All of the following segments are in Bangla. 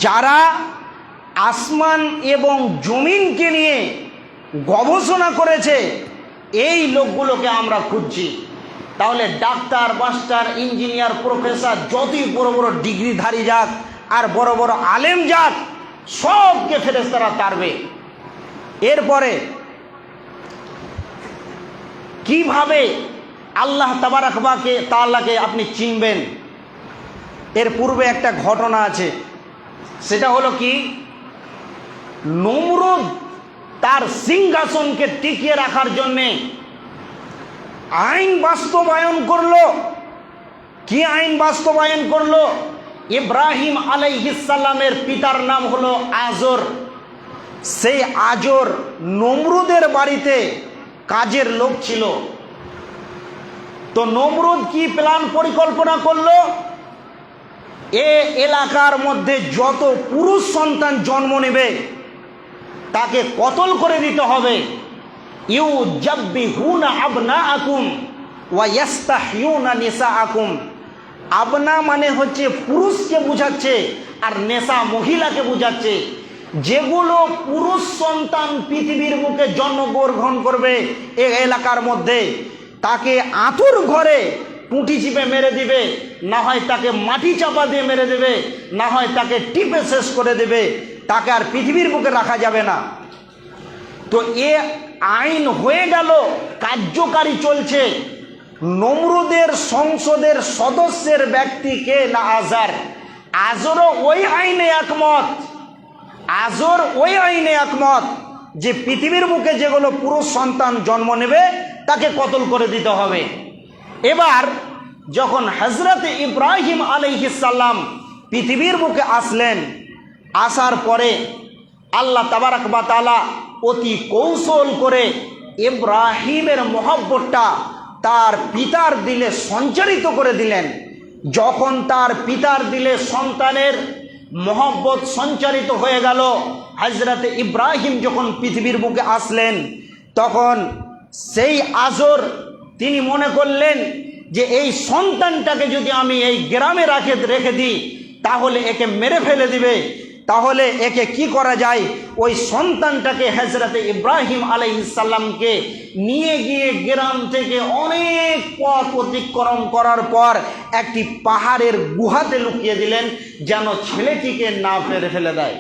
যারা আসমান এবং জমিনকে নিয়ে গবেষণা করেছে, এই লোকগুলোকে আমরা খুঁজছি। তাহলে ডাক্তার, মাস্টার, ইঞ্জিনিয়ার, প্রফেসর, যতই বড় বড় ডিগ্রিধারী যাক আর বড় বড় আলেম যাক, সবকে ফেরেশতারা তাড়বে। এরপরে কিভাবে আল্লাহ তাবারাক ওয়া তাআলাকে আপনি চিনবেন? এর পূর্বে একটা ঘটনা আছে, সেটা হলো কি, নমরুদ তার সিংহাসনকে টিকিয়ে রাখার জন্যে আইন বাস্তবায়ন করলো। কি আইন বাস্তবায়ন করলো? ইব্রাহিম আলাইহিস সালামের পিতার নাম হলো আজর। সেই আজর নমরুদের বাড়িতে কাজের লোক ছিল। তো নমরুদ কি প্ল্যান পরিকল্পনা করলো? এ এলাকার মধ্যে যত পুরুষ সন্তান জন্ম নেবে তাকে কতল করে দিতে হবে। ইউজাব্বিহুনা আবনাআকুম ওয়া ইস্তাহয়ুনা নিসাআকুম। আবনা মানে হচ্ছে পুরুষকে বোঝাচ্ছে, আর নেশা মহিলাকে বোঝাচ্ছে। যেগুলো পুরুষ সন্তান পৃথিবীর মুখে জন্মগ্রহণ করবে এই এলাকার মধ্যে, তাকে আঁতুর ঘরে পুঁটি চিপে মেরে দিবে, না হয় তাকে মাটি চাপা দিয়ে মেরে দেবে, না হয় তাকে টিপে শেষ করে দেবে। তাকে আর পৃথিবীর বুকে রাখা যাবে না। তো এ আইন হয়ে গেল, কার্যকারী চলছে। নমরুদের সংসদের সদস্যের ব্যক্তিকে না আজর। আজরও ওই আইনে একমত। আজর ওই আইনে একমত যে পৃথিবীর বুকে যেগুলো পুরুষ সন্তান জন্ম নেবে তাকে কতল করে দিতে হবে। এবার যখন হযরত ইব্রাহিম আলাইহিস সালাম পৃথিবীর বুকে আসলেন, আসার পরে আল্লাহ তাবারাক ওয়া তাআলা অতি কৌশল করে ইব্রাহিমের মহব্বতটা তার পিতার দিলে সঞ্চারিত করে দিলেন। যখন তার পিতার দিলে সন্তানের মহব্বত সঞ্চারিত হয়ে গেল, হযরত ইব্রাহিম যখন পৃথিবীর বুকে আসলেন, তখন সেই আজর তিনি মনে করলেন যে এই সন্তানটাকে যদি আমি এই গ্রামে রেখে দিই তাহলে একে মেরে ফেলে দিবে। তাহলে একে কি করা যায়? ওই সন্তানটাকে হযরত ইব্রাহিম আলাইহিস সালামকে নিয়ে গিয়ে গ্রাম থেকে অনেক পথ অতিক্রম করার পর একটি পাহাড়ের গুহাতে লুকিয়ে দিলেন, যেন ছেলেটিকে না মেরে ফেলে দেয়।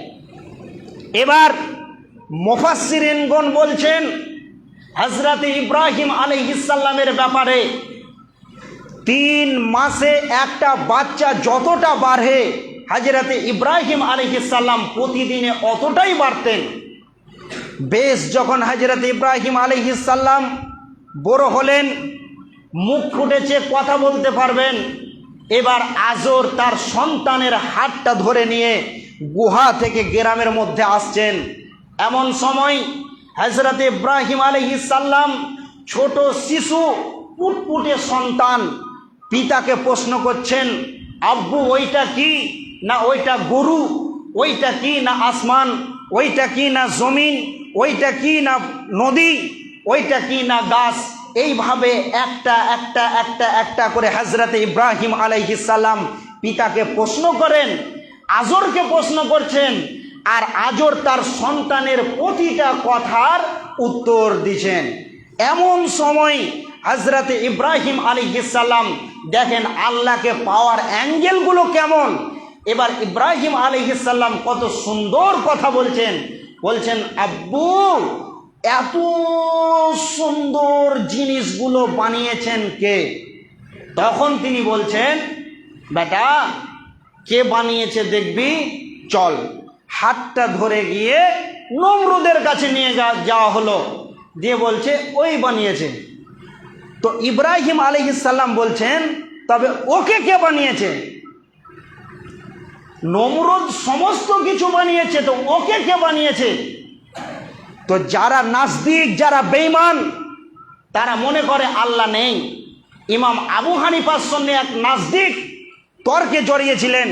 এবার মুফাসসিরিনগণ বলছেন হযরত ইব্রাহিম আলাইহিস সালামের ব্যাপারে 3 মাসে একটা বাচ্চা যতটা বাড়ে, হযরত ইব্রাহিম আলাইহিস সালাম প্রতিদিনে অতটাই বাড়তেন। বেশ যখন হযরত ইব্রাহিম আলাইহিস সালাম বড় হলেন, মুখ ফুটেছে, কথা বলতে পারবেন, এবার আজর তার সন্তানের হাতটা ধরে নিয়ে গুহা থেকে গ্রামের মধ্যে আসছেন। এমন সময় হযরত ইব্রাহিম আলাইহিস সালাম ছোট শিশু, পুটপুটে সন্তান, পিতাকে প্রশ্ন করছেন, আব্বু ওইটা কি? না ওইটা গরু? ওইটা কি? না আসমান? ওইটা কি? না জমিন? ওইটা কি? না নদী? ওইটা কি? না গাছ? এইভাবে একটা একটা একটা একটা করে হযরত ইব্রাহিম আলাইহিস সালাম পিতাকে প্রশ্ন করেন, আজরকে প্রশ্ন করছেন, আর আজর তার সন্তানের প্রতিটা কথার উত্তর দিচ্ছেন। এমন সময় হযরত ইব্রাহিম আলাইহিস সালাম দেখেন আল্লাহকে পাওয়ার অ্যাঙ্গেলগুলো কেমন। এবার ইব্রাহিম আলাইহিস সালাম কত সুন্দর কথা বলছেন। বলছেন, আব্বু এত সুন্দর জিনিসগুলো বানিয়েছেন কে? তখন তিনি বলছেন, বেটা কে বানিয়েছে দেখবি, চল। হাতটা ধরে গিয়ে নমরুদের কাছে নিয়ে যাওয়া হলো, দিয়ে বলছে ওই বানিয়েছে। তো ইব্রাহিম আলাইহিস সালাম বলছেন, তবে ওকে কে বানিয়েছে? নমরুদ সমস্ত কিছু বানিয়েছে, তো ওকে কে বানিয়েছে? তো যারা নাস্তিক, যারা বেঈমান, তারা মনে করে আল্লাহ নেই। ইমাম আবু হানিফার সঙ্গে এক নাস্তিক তর্কে জড়িয়েছিলেন,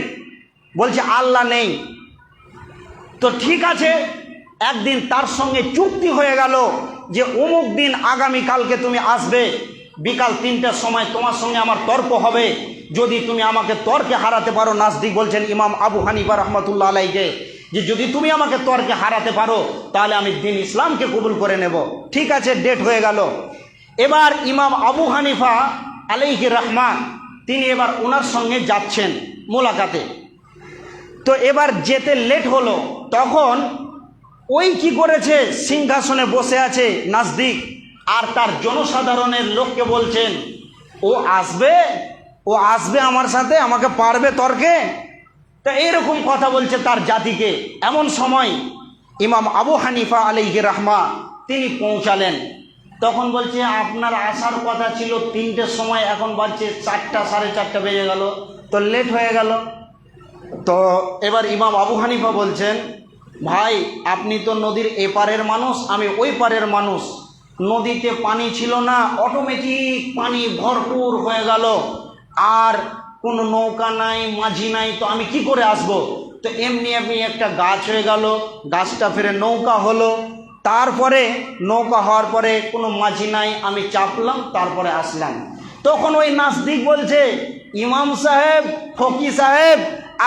বলছে আল্লাহ নেই। তো ঠিক আছে, একদিন তার সঙ্গে চুক্তি হয়ে গেল যে অমুক দিন আগামীকালকে তুমি আসবে, বিকাল 3টার সময় তোমার সঙ্গে আমার তর্ক হবে। যদি তুমি আমাকে তর্কে হারাতে পারো, নাজদিক বলছেন ইমাম আবু হানিফা রহমতুল্লাহ আলাইকে, যে যদি তুমি আমাকে তর্কে হারাতে পারো তাহলে আমি দ্বীন ইসলামকে কবুল করে নেব। ঠিক আছে, ডেট হয়ে গেল। এবার ইমাম আবু হানিফা আলাইহি রহমান তিনি এবার ওনার সঙ্গে যাচ্ছেন মোলাকাতে। তো এবার যেতে লেট হলো, তখন ওই কি করেছে, সিংহাসনে বসে আছে নাজদিক, আর তার জনসাধারণের লোককে বলছেন ও আসবে আমার সাথে, আমাকে পারবে তর্কে। তা এইরকম কথা বলছে তার জাতিকে। এমন সময় ইমাম আবু হানিফা আলাইহি রাহমা তিনি পৌঁছালেন। তখন বলছে আপনার আসার কথা ছিল 3টের সময়, এখন বাজছে 4টা, 4:30 বেজে গেল, তো লেট হয়ে গেল। তো এবার ইমাম আবু হানিফা বলছেন ভাই আপনি তো নদীর এপারের মানুষ, আমি ওই পারের মানুষ। নদীতে পানি ছিল না, অটোমেটিক পানি ভরপুর হয়ে গেল, আর কোনো নৌকা নাই, মাঝি নাই, তো আমি কি করে আসব? তো এমনি একটা গাছ হয়ে গেল, গাছটা ফেরে নৌকা হলো, তারপরে নৌকা হওয়ার পরে কোনো মাঝি নাই, আমি চাপলাম, তারপরে আসলাম। তখন ওই নাজদিক বলছে ইমাম সাহেব, ফকি সাহেব,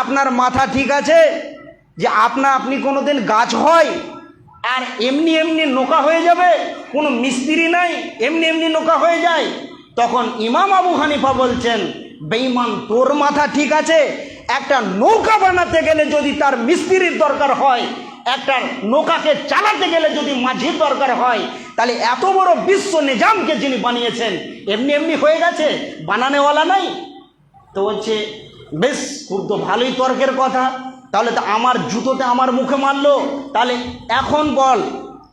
আপনার মাথা ঠিক আছে যে আপনি কোনোদিন গাছ হয় আর এমনি নৌকা হয়ে যাবে? কোনো মিস্ত্রি নাই, এমনি নৌকা হয়ে যায়? তখন ইমাম আবু হানিফা বলছেন বেঈমান, তোর মাথা ঠিক আছে? একটা নৌকা বানাতে গেলে যদি তার মিস্ত্রির দরকার হয়, একটা নৌকাকে চালাতে গেলে যদি মাঝির দরকার হয়, তাহলে এত বড় বিশ্ব নিজামকে যিনি বানিয়েছেন এমনি হয়ে গেছে, বানানেওয়ালা নাই? তো বলছে বেশ, খুব তো ভালোই তর্কের কথা, তাহলে তো আমার জুতোতে আমার মুখে মারলো, তাহলে এখন বল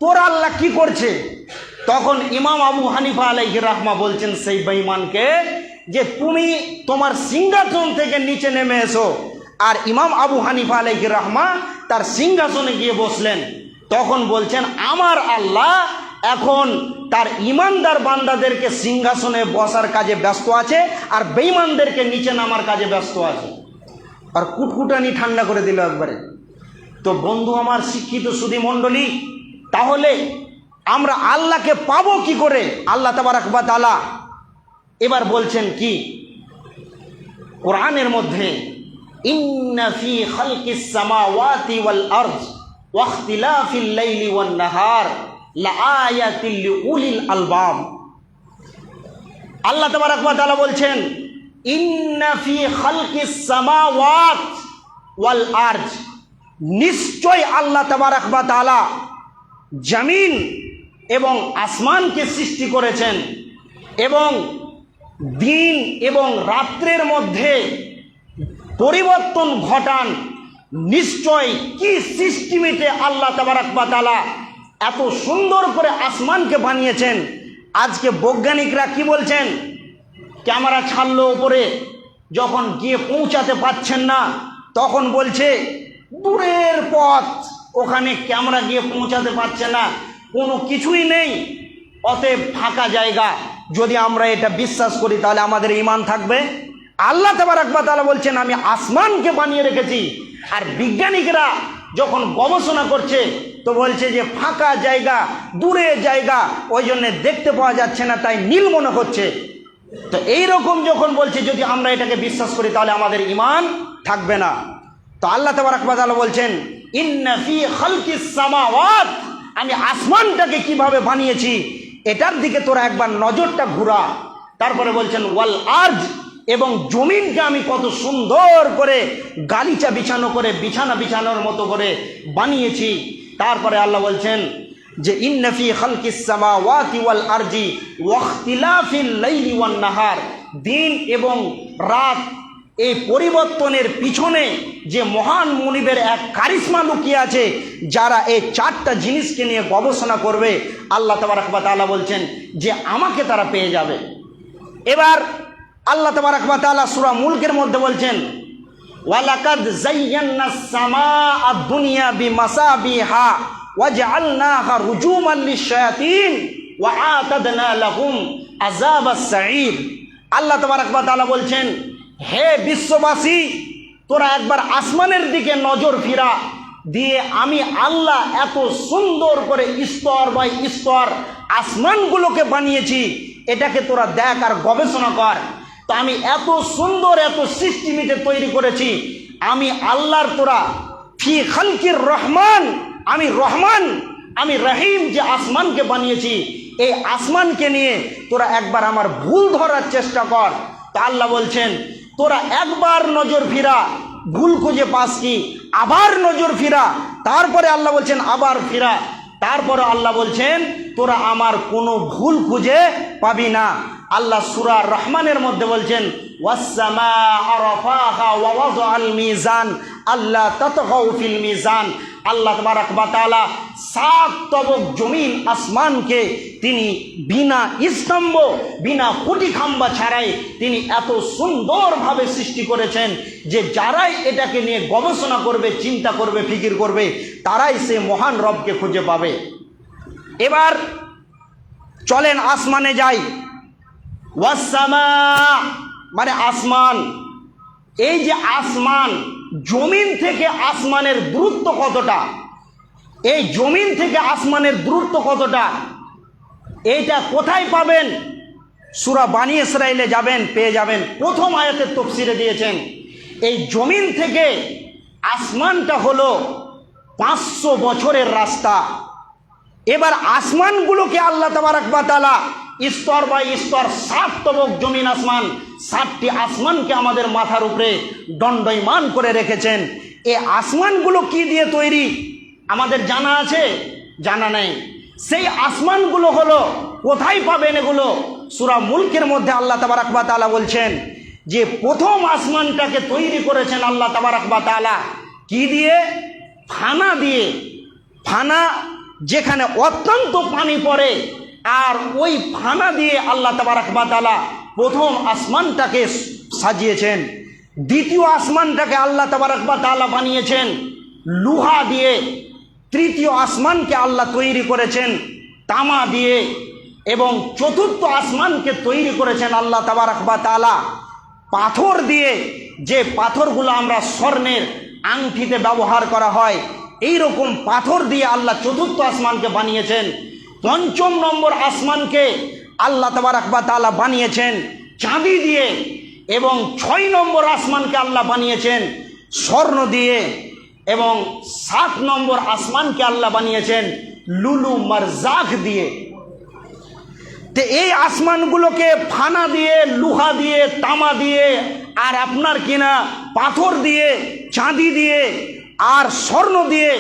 তোর আল্লাহ কি করছে? তখন ইমাম আবু হানিফা আলাইহি রাহমা বলছেন সেই বেঈমানকে যে তুমি তোমার সিংহাসন থেকে নিচে নেমে এসো। আর ইমাম আবু হানিফা আলাইহি রাহমা তার সিংহাসনে গিয়ে বসলেন। তখন বলছেন আমার আল্লাহ এখন তার ইমানদার বান্দাদেরকে সিংহাসনে বসার কাজে ব্যস্ত আছে, আর বেঈমানদেরকে নিচে নামার কাজে ব্যস্ত আছে। আর কুটকুটানি ঠান্ডা করে দিল একবারে। তো বন্ধু আমার, শিক্ষিত সুধী মণ্ডলী, তাহলে আমরা আল্লাহকে পাবো কি করে? আল্লাহ তাবারাক ওয়া তাআলা এবার বলছেন কি কোরআনের মধ্যে, ইন্না ফি খালকিস সামাওয়াতি ওয়াল আরদ ওয়া ইখতিলাফিল লাইলি ওয়ান নাহার লাআয়াতিল লিউলিল আলবাব। আল্লাহ তাবারাক ওয়া তাআলা বলছেন ইন্না ফি খালকিস সামাওয়াত ওয়াল আরদ, নিশ্চয় আল্লাহ তাবারাক ওয়া তাআলা জমিন এবং আসমানকে সৃষ্টি করেছেন, এবং দিন এবং রাত্রের মধ্যে পরিবর্তন ঘটান। নিশ্চয় কি সিস্টেমেতে আল্লাহ তাবারাক ওয়া তাআলা এত সুন্দর করে আসমানকে বানিয়েছেন। আজকে বৈজ্ঞানিকরা কি বলছেন, ক্যামেরা ছাড়লো উপরে, যখন গিয়ে পৌঁছাতে পারছেন না তখন বলছে দূরের পথ, ওখানে ক্যামেরা গিয়ে পৌঁছাতে পারছে না, কোনো কিছুই নেই, অতএব ফাঁকা জায়গা। যদি আমরা এটা বিশ্বাস করি তাহলে আমাদের ঈমান থাকবে? আল্লাহ তাবারাক ওয়া তাআলা বলছেন আমি আসমানকে বানিয়ে রেখেছি। আর বিজ্ঞানীরা যখন গবেষণা করছে তো বলছে যে ফাঁকা জায়গা, দূরে জায়গা, ওই জন্য দেখতে পাওয়া যাচ্ছে না, তাই নীল মনে হচ্ছে। তো এইরকম যখন বলছে, যদি আমরা এটাকে বিশ্বাস করি তাহলে আমাদের ঈমান থাকবে না। তো আল্লাহ তাবারাক ওয়া তাআলা বলছেন ইন্না ফি খালকিস সামাওয়াত, আমি আসমানটাকে কিভাবে বানিয়েছি এটার দিকে তোরা একবার নজরটা ঘুরা। তারপরে বলছেন ওয়াল আরজ, এবং জমিনকে আমি কত সুন্দর করে গালিচা বিছানো করে, বিছানা বিছানোর মতো করে বানিয়েছি। তারপরে আল্লাহ বলছেন যে ইন্না ফি খালকিস সামাওয়াতি ওয়াল আরজি ওয়া ইখতিলাফিল লাইলি ওয়ান নাহার, দিন এবং রাত এই পরিবর্তনের পিছনে যে মহান মুনিবের এক কারিশমা লুকিয়ে আছে, যারা এই 4টা জিনিসকে নিয়ে গবেষণা করবে, আল্লাহ তাবারাক ওয়া তাআলা বলছেন যে আমাকে তারা পেয়ে যাবে। এবার আল্লাহ তাবারাক ওয়া তাআলা সূরা মুলকের মধ্যে বলছেন ওয়ালাকাদ যায়্যানাস সামাআদ দুনিয়া বিমাসাবিহা ওয়াজআলনাহা রুজুমান লিশ-শায়াতিন ওয়া আতাদনা লাহুম আযাবাস সাঈর। আল্লাহ তাবারাক ওয়া তাআলা বলছেন হে বিশ্ববাসী, তোরা একবার আসমানের দিকে নজর ফিরা দিয়ে আমি আল্লাহ এত সুন্দর করে স্তর বাই স্তর আসমানগুলোকে বানিয়েছি, এটাকে তোরা দেখ আর গবেষণা কর। তো আমি এত সুন্দর এত সিস্টেমিতে তৈরি করেছি, আমি আল্লাহর তোরা ফি খালকির রহমান, আমি রহমান, আমি রহিম যে আসমানকে বানিয়েছি, এই আসমানকে নিয়ে তোরা একবার আমার ভুল ধরার চেষ্টা কর। তা আল্লাহ বলছেন তোরা একবার নজর ফিরা, ভুল খুঁজে পাস কি, আবার নজর ফিরা, তারপরে আল্লাহ বলছেন আবার ফিরা, তারপরে আল্লাহ বলছেন তোরা আমার কোনো ভুল খুঁজে পাবি না। আল্লাহ সূরা রহমানের মধ্যে বলছেন ওয়াস-সামাআ রাফাহা ওয়া ওয়াদাআল মিজান আল্লা তাতগাউ ফিল মিজান। আল্লাহ তাবারক ওয়া তাআলা 7 তবক জমিন আসমানকে তিনি বিনা স্তম্ভ বিনা খুঁটি খাম্বা ছাড়াই তিনি এত সুন্দরভাবে সৃষ্টি করেছেন যে যারাই এটাকে নিয়ে গবেষণা করবে, চিন্তা করবে, ফিকির করবে, তারাই সে মহান রবকে খুঁজে পাবে। এবার চলেন আসমানে যাই। ওয়াস-সামা মানে আসমান, এই যে আসমান, জমিন থেকে আসমানের দূরত্ব কতটা, এই জমিন থেকে আসমানের দূরত্ব কতটা, এইটা কোথায় পাবেন? সূরা বানী ইসরাইলে যাবেন, পেয়ে যাবেন। প্রথম আয়াতের তাফসীরে দিয়েছেন এই জমিন থেকে আসমানটা হলো 500 বছরের রাস্তা। এবার আসমানগুলোকে আল্লাহ তাবারক ওয়া তাআলা স্তর বাই স্তর 7 তবক জমিন আসমান, 7টি আসমানকে আমাদের মাথার উপরে দণ্ডায়মান করে রেখেছেন। এই আসমানগুলো কি দিয়ে তৈরি আমাদের জানা আছে? জানা নেই। সেই আসমানগুলো হলো, কোথায় পাবেন এগুলো? সূরা মুলকের মধ্যে আল্লাহ তাবারক ওয়া তাআলা বলছেন যে প্রথম আসমানটাকে তৈরি করেছেন আল্লাহ তাবারক ওয়া তাআলা কি দিয়ে? ফানা দিয়ে। ফানা যেখানে অত্যন্ত পানি পড়ে, আর ওই ফানা দিয়ে আল্লাহ তাবারক ওয়া তাআলা প্রথম আসমানটাকে সাজিয়েছেন। দ্বিতীয় আসমানটাকে আল্লাহ তাবারক ওয়া তাআলা বানিয়েছেন লোহা দিয়ে। তৃতীয় আসমানকে আল্লাহ তৈরি করেছেন তামা দিয়ে, এবং চতুর্থ আসমানকে তৈরি করেছেন আল্লাহ তাবারক ওয়া তাআলা পাথর দিয়ে। যে পাথরগুলো আমরা স্বর্ণের আংটিতে ব্যবহার করা হয়, এই রকম পাথর দিয়ে আল্লাহ চতুর্থ আসমানকে বানিয়েছেন। পঞ্চম নম্বর আসমানকে আল্লাহ তাবারক ওয়া তাআলা বানিয়েছেন চাঁদি দিয়ে, এবং 6 নম্বর আসমানকে আল্লাহ বানিয়েছেন স্বর্ণ দিয়ে, এবং 7 নম্বর আসমানকে আল্লাহ বানিয়েছেন লুলু মারজাক দিয়ে। তো এই আসমানগুলোকে ফানা দিয়ে, লোহা দিয়ে, তামা দিয়ে, আর আপনার কিনা পাথর দিয়ে, চাঁদি দিয়ে, আর স্বর্ণ দিয়ে,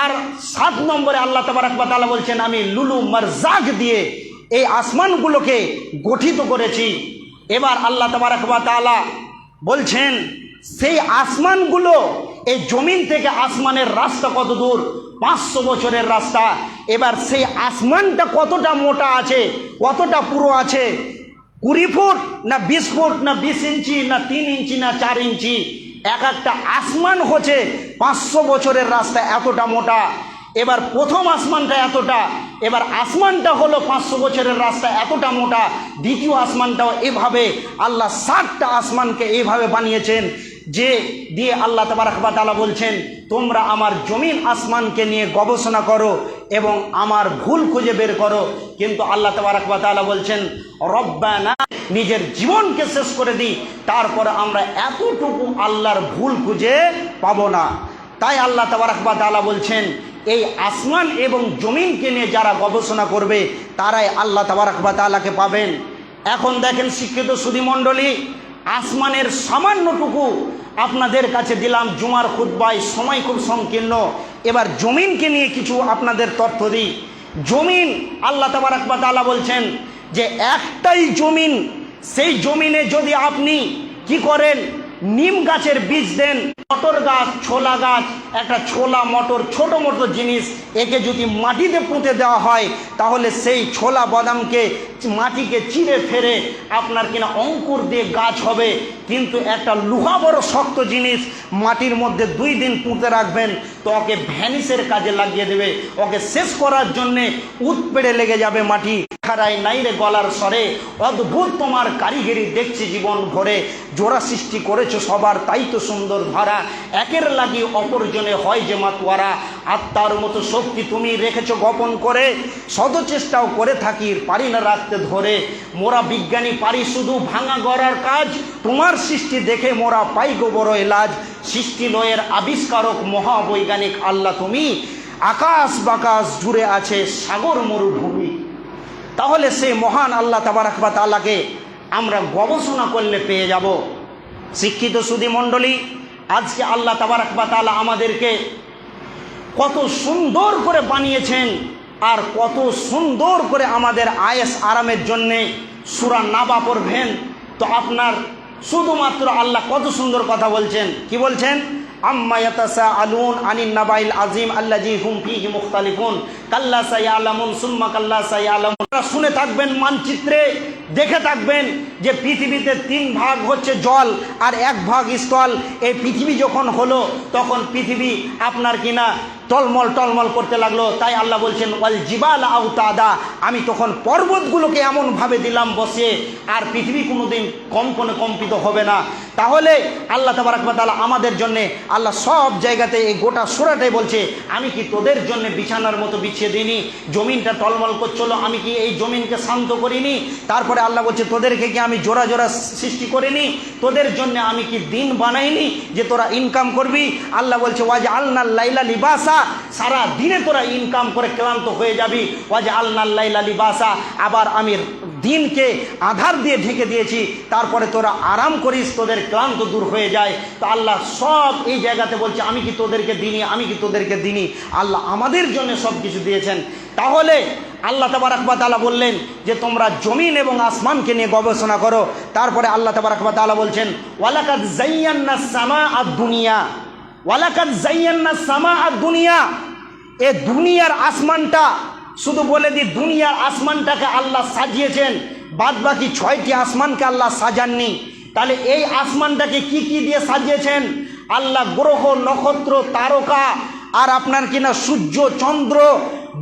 আর 7 নম্বরে আল্লাহ তাবারক ওয়া তাআলা বলছেন আমি লুলু মারজাক দিয়ে এই আসমানগুলোকে গঠিত করেছি। এবার আল্লাহ তাবারক ওয়া তাআলা বলছেন সেই আসমানগুলো, এই জমিন থেকে আসমানের রাস্তা কত দূর? 500 বছরের রাস্তা। এবার সেই আসমানটা কতটা মোটা আছে, কতটা পুরো আছে? 20 ফুট না 20 ফুট না 20 ইঞ্চি না 3 ইঞ্চি না 4 ইঞ্চি? এক একটা আসমান হচ্ছে 500 বছরের রাস্তা, এতটা মোটা। এবার প্রথম আসমানটা এতটা, এবার আসমানটা হলো 500 বছরের রাস্তা, এতটা মোটা। দ্বিতীয় আসমানটাও এভাবে আল্লাহ 7টা আসমানকে এইভাবে বানিয়েছেন, যে দিয়ে আল্লাহ তাবারক ওয়া তাআলা বলছেন তোমরা আমার জমিন আসমানকে নিয়ে গবেষণা করো এবং আমার ভুল খুঁজে বের করো। কিন্তু আল্লাহ তাবারক ওয়া তাআলা বলছেন রব্বানা, নিজের জীবনকে শেষ করে দিই, তারপরে আমরা এতটুকু আল্লাহর ভুল খুঁজে পাবো না। তাই আল্লাহ তাবারক ওয়া তাআলা বলছেন এই আসমান এবং জমিনকে নিয়ে যারা গবেষণা করবে তারাই আল্লাহ তাবারক ওয়া তাআলাকে পাবেন। এখন দেখেন শিক্ষিত সুধীমণ্ডলী, আসমানের সামান্যটুকু আপনাদের কাছে দিলাম জুমার খুতবায়, সময় খুব সংকীর্ণ। এবার জমিনকে নিয়ে কিছু আপনাদের তথ্য দিই। জমিন আল্লাহ তাবারক ওয়া তাআলা বলছেন যে একটাই জমিন, সেই জমিনে যদি আপনি কি করেন, নিম গাছের বীজ দেন, মটর গাছ, ছোলা গাছ, একটা ছোলা মটর ছোট মোটো জিনিস, একে যদি মাটিতে পুঁতে দেওয়া হয় তাহলে সেই ছোলা বাদামকে মাটিকে চিরে ফেরে আপনার কিনা অঙ্কুর দিয়ে গাছ হবে। কিন্তু একটা লোহা বড় শক্ত জিনিস মাটির মধ্যে 2 দিন পুঁতে রাখবেন তো ওকে ভ্যানিসের কাজে লাগিয়ে দেবে, ওকে শেষ করার জন্যে উৎপেড়ে লেগে যাবে মাটি। খারাই নাই রে গলার স্বরে, অদ্ভুত তোমার কারিগরি দেখছি জীবন ভরে, জোড়া সৃষ্টি করেছো সবার তাই তো সুন্দর ধরা, একের লাগি অপরজনে হয় যে মাতোয়ারা, আত্মার মতো শক্তি তুমি রেখেছো গোপন করে, শত চেষ্টাও করে থাকি পারি না রাখতে ধরে, মোরা বিজ্ঞানী পারি শুধু ভাঙা গড়ার কাজ, তোমার সৃষ্টি দেখে মোরা পাই গো বড় এলাজ, সৃষ্টিলয়ের আবিষ্কারক মহাবৈজ্ঞানিক আল্লাহ তুমি, আকাশ বাকাশ জুড়ে আছে সাগর মরুভূমি। তাহলে সেই মহান আল্লাহ তাবারক ওয়া তাআলাকে আমরা গবেষণা করলে পেয়ে যাব। শিক্ষিত সুধী মণ্ডলী, আজকে আল্লাহ তাবারক ওয়া তাআলা আমাদেরকে কত সুন্দর করে বানিয়েছেন, আর কত সুন্দর করে আমাদের আয়েশ আরামের জন্যে সূরা নাবা পড়বেন। তো আপনার শুধুমাত্র আল্লাহ কত সুন্দর কথা বলছেন, কি বলছেন? আম্মা ইয়াতাসাআলুন আনিন নাবাইল আযীম আল্লাযী হুম ফীহি মুখতালিফুন কাল্লা সায়ালামুন সুম্মা কাল্লা সায়ালামুন। শুনে থাকবেন, মানচিত্রে দেখে থাকবেন যে পৃথিবীতে 3 ভাগ হচ্ছে জল আর 1 ভাগ স্থল। এই পৃথিবী যখন হলো তখন পৃথিবী আপনার কিনা টলমল টলমল করতে লাগলো। তাই আল্লাহ বলছেন ওয়াল জিবাল আওতাদা, আমি তখন পর্বতগুলোকে এমনভাবে দিলাম বসে, আর পৃথিবী কোনোদিন কম্পনে কম্পিত হবে না। তাহলে আল্লাহ তাবারক ওয়া তাআলা আমাদের জন্যে, আল্লাহ সব জায়গাতে এই গোটা সূরাটাই বলছে, আমি কি তোদের জন্য বিছানার মতো বিছিয়ে দিইনি? জমিনটা টলমল করছিল, আমি কি এই জমিনকে শান্ত করিনি? তারপরে আল্লাহ বলছে, তোদেরকে কি আমি জোড়া জোড়া সৃষ্টি করিনি? তোদের জন্য আমি কি দিন বানাইনি যে তোরা ইনকাম করবি? আল্লাহ বলছে ওয়াজআলনাল লাইলা লিবাসা, সারা দিনে তোরা ইনকাম করে ক্লান্ত হয়ে যাবি। ওয়াজআলনাল লাইলা লিবাসা, আবার আমি দিনকে আধার দিয়ে ঢেকে দিয়েছি, তারপরে তোরা আরাম করিস, তোদের ক্লান্ত দূর হয়ে যায়। তো আল্লাহ সব এই জায়গাতে বলছে, আমি কি তোদেরকে দিইনি? আমি কি তোদেরকে দিইনি? আল্লাহ আমাদের জন্য সব কিছু দিয়েছেন। তাহলে আল্লাহ তাবারক ওয়া তাআলা বললেন যে তোমরা জমিন এবং আসমানকে নিয়ে গবেষণা করো। তারপরে আল্লাহ তাবারক ওয়া তাআলা বলছেন ওয়ালাকাদ যায়্যানাস সামাআদ দুনিয়া, ওয়ালাকাদ যায়্যানাস সামাআদ দুনিয়া, এ দুনিয়ার আসমানটা, শুধু বলে দিই দুনিয়ার আসমানটাকে আল্লাহ সাজিয়েছেন, বাদ বাকি 6টি আসমানকে আল্লাহ সাজাননি। তাহলে এই আসমানটাকে কি কি দিয়ে সাজিয়েছেন? আল্লাহ গ্রহ নক্ষত্র তারকা আর আপনার কিনা সূর্য চন্দ্র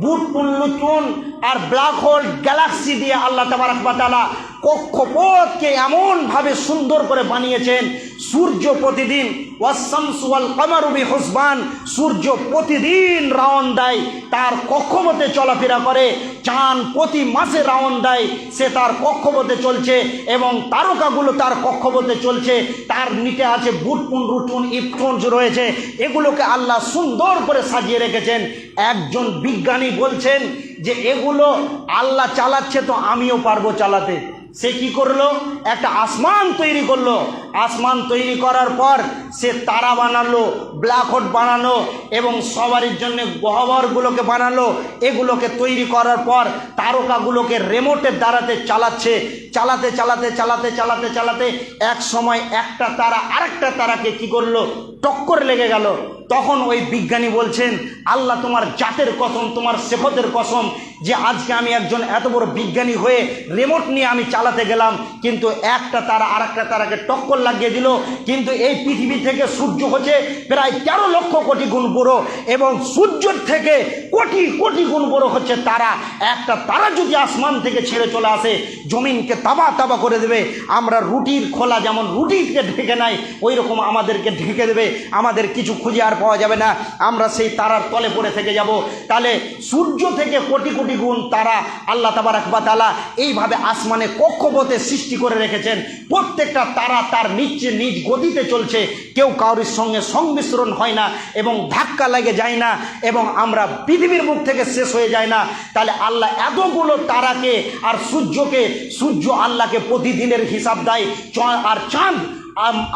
বুধ পুল্লুচন আর ব্ল্যাক হোল গ্যালাক্সি দিয়ে আল্লাহ তাবারক ওয়া তাআলা কক্ষপথকে এমনভাবে সুন্দর করে বানিয়েছেন। সূর্য প্রতিদিন ওয়াস-শামসু ওয়াল কামারু বিহুসবান, সূর্য প্রতিদিন রাউন্ড দেয়, তার কক্ষপথে চলাফেরা করে। চাঁদ প্রতি মাসে রাউন্ড দেয়, সে তার কক্ষপথে চলছে, এবং তারকাগুলো তার কক্ষপথে চলছে। তার নিচে আছে বুধ পুল্লুচন ইপটন রয়েছে, এগুলোকে আল্লাহ সুন্দর করে সাজিয়ে রেখেছেন। একজন বিজ্ঞানী বলছেন যে এগুলো আল্লাহ চালাচ্ছে, তো আমিও পারবো চালাতে। সে কি করলো? একটা আসমান তৈরি করলো। আসমান তৈরি করার পর সে তারা বানালো, ব্ল্যাক হোল বানালো, এবং সবারই জন্য গহ্বরগুলোকে বানালো। এগুলোকে তৈরি করার পর তারকাগুলোকে রিমোটের দ্বারাতে চালাচ্ছে। চালাতে চালাতে চালাতে চালাতে চালাতে এক সময় একটা তারা আরেকটা তারাকে কি করলো? টক্কর লেগে গেল। তখন ওই বিজ্ঞানী বলছেন, আল্লাহ তোমার জাতের কসম, তোমার সিফতের কসম, যে আজকে আমি একজন এত বড় বিজ্ঞানী হয়ে রিমোট নিয়ে আমি চালাতে গেলাম, কিন্তু একটা তারা আরেকটা তারাকে টক্কর লাগিয়ে দিল। কিন্তু এই পৃথিবী থেকে সূর্য হচ্ছে প্রায় 13 লক্ষ কোটি গুণ বড়, এবং সূর্যের থেকে কোটি কোটি গুণ বড় হচ্ছে তারা। একটা তারা যদি আসমান থেকে ছেড়ে চলে আসে, জমিনকে তাবা তাবা করে দেবে। আমরা রুটির খোলা যেমন রুটিকে ঢেকে নাই, ওই রকম আমাদেরকে ঢেকে দেবে। আমাদের কিছু খুঁজে আর পাওয়া যাবে না, আমরা সেই তারার তলে পড়ে থেকে যাব। তাহলে সূর্য থেকে কোটি কোটি গুণ তারা আল্লাহ তাবারক ওয়া তাআলা এইভাবে আসমানে কক্ষপথে সৃষ্টি করে রেখেছেন। প্রত্যেকটা তারা তার নিচে নিজ গতিতে চলছে, কেউ কারোর সঙ্গে সংমিশ্রণ হয় না এবং ধাক্কা লেগে যায় না, এবং আমরা পৃথিবীর মুখ থেকে শেষ হয়ে যায় না। তাহলে আল্লাহ এতগুলো তারাকে আর সূর্যকে, সূর্য আল্লাহকে প্রতিদিনের হিসাব দেয়, আর চাঁদ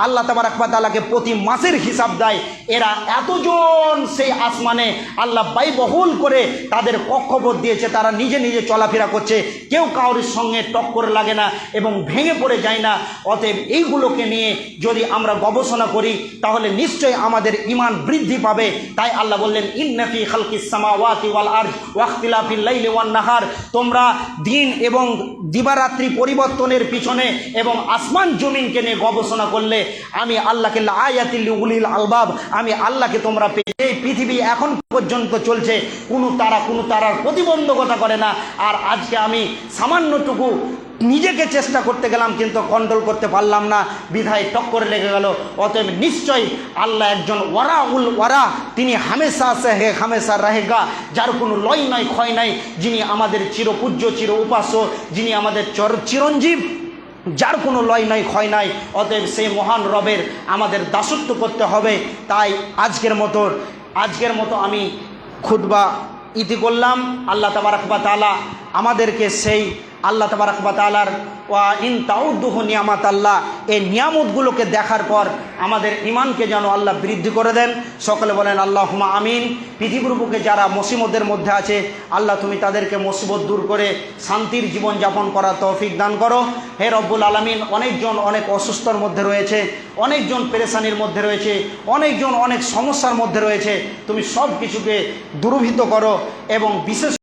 আল্লাহ তাবারক ওয়া তাআলাকে প্রতি মাসের হিসাব দেয়। এরা এতজন সেই আসমানে আল্লাহ ব্যয়বহুল করে তাদের কক্ষপথ দিয়েছে, তারা নিজে নিজে চলাফেরা করছে, কেউ কারোর সঙ্গে টক্কর লাগে না এবং ভেঙে পড়ে যায় না। অতএব এইগুলোকে নিয়ে যদি আমরা গবেষণা করি তাহলে নিশ্চয়ই আমাদের ঈমান বৃদ্ধি পাবে। তাই আল্লাহ বললেন ইন্না ফি খালকিস সামাওয়াতি ওয়াল আরদ ওয়া ইখতিলাফিল লাইলি ওয়ান নাহার, তোমরা দিন এবং দিবারাত্রি পরিবর্তনের পিছনে এবং আসমান জমিনকে নিয়ে গবেষণা পড়াশোনা করলে আমি আল্লাহকে আয়াতিল উলিল আলবাব, আমি আল্লাহকে তোমরা এই পৃথিবী এখন পর্যন্ত চলছে, কোনো তারার প্রতিবন্ধকতা করে না। আর আজকে আমি সামান্যটুকু নিজেকে চেষ্টা করতে গেলাম কিন্তু কন্ট্রোল করতে পারলাম না, বিধায় টক্করে লেগে গেল। অতএব নিশ্চয়ই আল্লাহ একজন ওয়ারা উল ওয়ারা, তিনি হামেশা সে হে হামেশা রাহেগা, যার কোনো লয় নয় ক্ষয় নাই, যিনি আমাদের চিরপূজ্য চির উপাস্য, যিনি আমাদের চিরঞ্জীব, যার কোনো লয় নয় ক্ষয় নাই। অতএব সেই মহান রবের আমাদের দাসত্ব করতে হবে। তাই আজকের মতো আমি খুতবা ইতি করলাম। আল্লাহ তাবারাক ওয়া তাআলা আমাদেরকে সেই আল্লাহ তাবারাক ওয়া তাআলার ওয়া ইন তাউদ্দুহু নিয়ামাত আল্লাহ, এই নিয়ামতগুলোকে দেখার পর আমাদের ঈমানকে যেন আল্লাহ বৃদ্ধি করে দেন। সকলে বলেন আল্লাহুম্মা আমিন। পৃথিবীর বুকে যারা মুসিবতের মধ্যে আছে, আল্লাহ তুমি তাদেরকে মুসিবত দূর করে শান্তির জীবন যাপন করার তৌফিক দান করো। হে রব্বুল আলামিন, অনেকজন অনেক অসুস্থতার মধ্যে রয়েছে, অনেকজন পেরেশানির মধ্যে রয়েছে, অনেকজন অনেক সমস্যার মধ্যে রয়েছে, তুমি সব কিছুকে দূরীভূত করো এবং বিশেষ